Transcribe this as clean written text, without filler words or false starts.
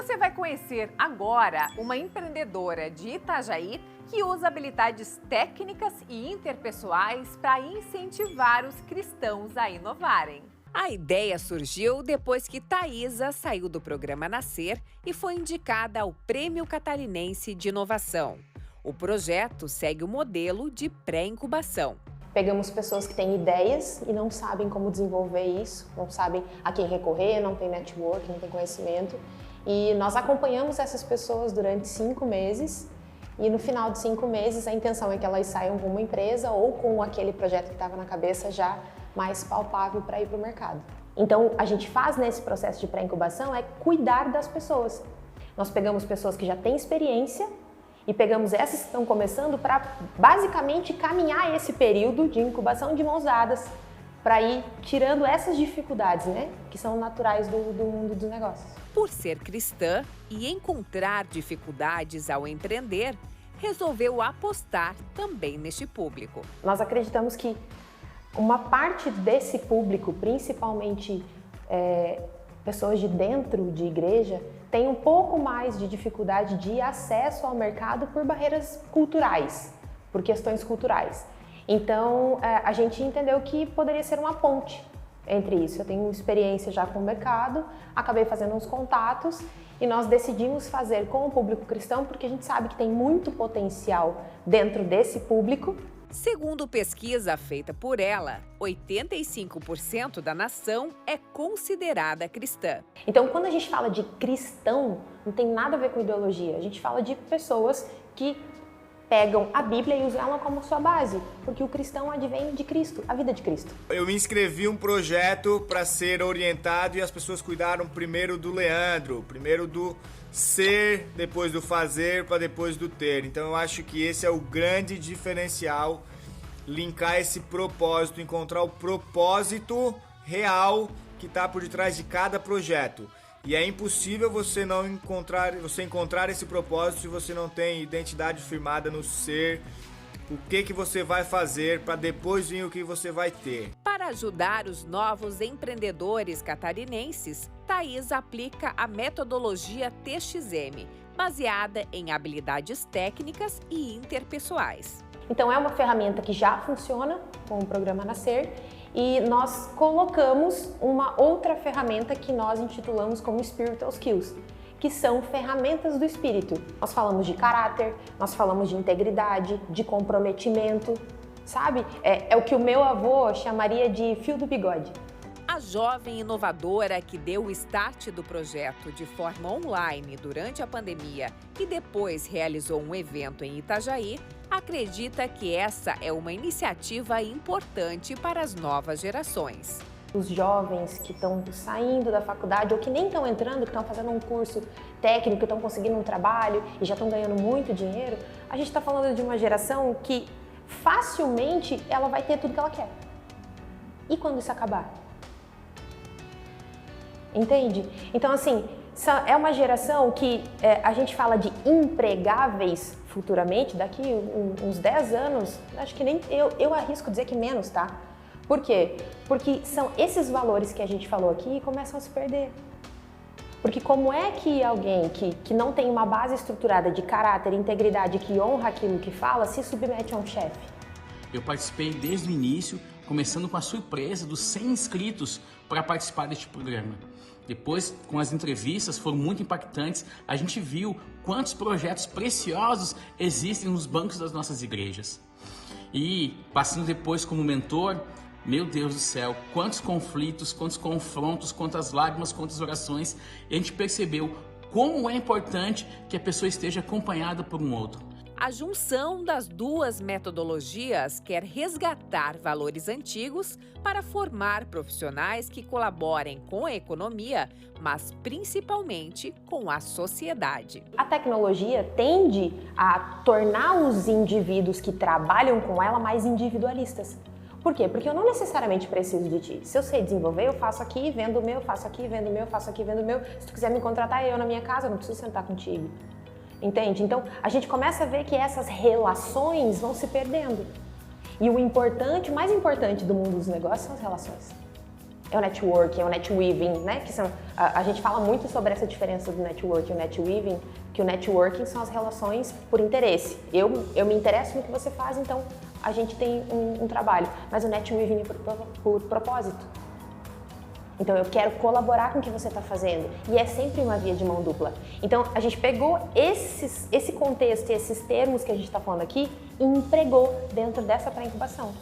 Você vai conhecer agora uma empreendedora de Itajaí que usa habilidades técnicas e interpessoais para incentivar os cristãos a inovarem. A ideia surgiu depois que Thaisa saiu do programa Nascer e foi indicada ao Prêmio Catarinense de Inovação. O projeto segue o modelo de pré-incubação. Pegamos pessoas que têm ideias e não sabem como desenvolver isso, não sabem a quem recorrer, não tem network, não tem conhecimento. E nós acompanhamos essas pessoas durante 5 meses e no final de 5 meses a intenção é que elas saiam com uma empresa ou com aquele projeto que estava na cabeça já mais palpável para ir para o mercado. Então, a gente faz nesse processo de pré-incubação é cuidar das pessoas. Nós pegamos pessoas que já têm experiência e pegamos essas que estão começando para basicamente caminhar esse período de incubação de mãos dadas para ir tirando essas dificuldades, né, que são naturais do mundo dos negócios. Por ser cristã e encontrar dificuldades ao empreender, resolveu apostar também neste público. Nós acreditamos que uma parte desse público, principalmente pessoas de dentro de igreja, tem um pouco mais de dificuldade de acesso ao mercado por barreiras culturais, por questões culturais. Então, a gente entendeu que poderia ser uma ponte entre isso. Eu tenho experiência já com o mercado, acabei fazendo uns contatos e nós decidimos fazer com o público cristão porque a gente sabe que tem muito potencial dentro desse público. Segundo pesquisa feita por ela, 85% da nação é considerada cristã. Então, quando a gente fala de cristão, não tem nada a ver com ideologia. A gente fala de pessoas que pegam a Bíblia e usam ela como sua base, porque o cristão advém de Cristo, a vida de Cristo. Eu me inscrevi em um projeto para ser orientado e as pessoas cuidaram primeiro do Leandro, primeiro do ser, depois do fazer, para depois do ter. Então eu acho que esse é o grande diferencial, linkar esse propósito, encontrar o propósito real que está por detrás de cada projeto. E é impossível você encontrar esse propósito se você não tem identidade firmada no ser, o que você vai fazer para depois vir o que você vai ter. Para ajudar os novos empreendedores catarinenses, Thaisa aplica a metodologia TXM, baseada em habilidades técnicas e interpessoais. Então é uma ferramenta que já funciona com o programa Nascer e nós colocamos uma outra ferramenta que nós intitulamos como Spiritual Skills, que são ferramentas do espírito. Nós falamos de caráter, nós falamos de integridade, de comprometimento, sabe? É o que o meu avô chamaria de fio do bigode. A jovem inovadora que deu o start do projeto de forma online durante a pandemia e depois realizou um evento em Itajaí, acredita que essa é uma iniciativa importante para as novas gerações. Os jovens que estão saindo da faculdade ou que nem estão entrando, que estão fazendo um curso técnico, estão conseguindo um trabalho e já estão ganhando muito dinheiro, a gente está falando de uma geração que facilmente ela vai ter tudo que ela quer. E quando isso acabar? Entende? Então, assim, é uma geração que a gente fala de empregáveis futuramente, daqui uns 10 anos, acho que nem eu arrisco dizer que menos, tá? Por quê? Porque são esses valores que a gente falou aqui começam a se perder. Porque como é que alguém que não tem uma base estruturada de caráter, integridade, que honra aquilo que fala, se submete a um chefe? Eu participei desde o início, começando com a surpresa dos 100 inscritos para participar deste programa. Depois, com as entrevistas, foram muito impactantes, a gente viu quantos projetos preciosos existem nos bancos das nossas igrejas. E, passando depois como mentor, meu Deus do céu, quantos conflitos, quantos confrontos, quantas lágrimas, quantas orações, e a gente percebeu como é importante que a pessoa esteja acompanhada por um outro. A junção das duas metodologias quer resgatar valores antigos para formar profissionais que colaborem com a economia, mas principalmente com a sociedade. A tecnologia tende a tornar os indivíduos que trabalham com ela mais individualistas. Por quê? Porque eu não necessariamente preciso de ti. Se eu sei desenvolver, eu faço aqui, vendo o meu, faço aqui, vendo o meu, faço aqui, vendo o meu. Se tu quiser me contratar, eu na minha casa, eu não preciso sentar contigo. Entende? Então, a gente começa a ver que essas relações vão se perdendo. E o mais importante do mundo dos negócios são as relações. é o networking, é o netweaving, né? Que são, a gente fala muito sobre essa diferença do networking e o netweaving, que o networking são as relações por interesse. Eu me interesso no que você faz, então a gente tem um trabalho, mas o netweaving é por propósito. Então eu quero colaborar com o que você está fazendo e é sempre uma via de mão dupla. Então a gente pegou esse contexto e esses termos que a gente está falando aqui e empregou dentro dessa pré-incubação.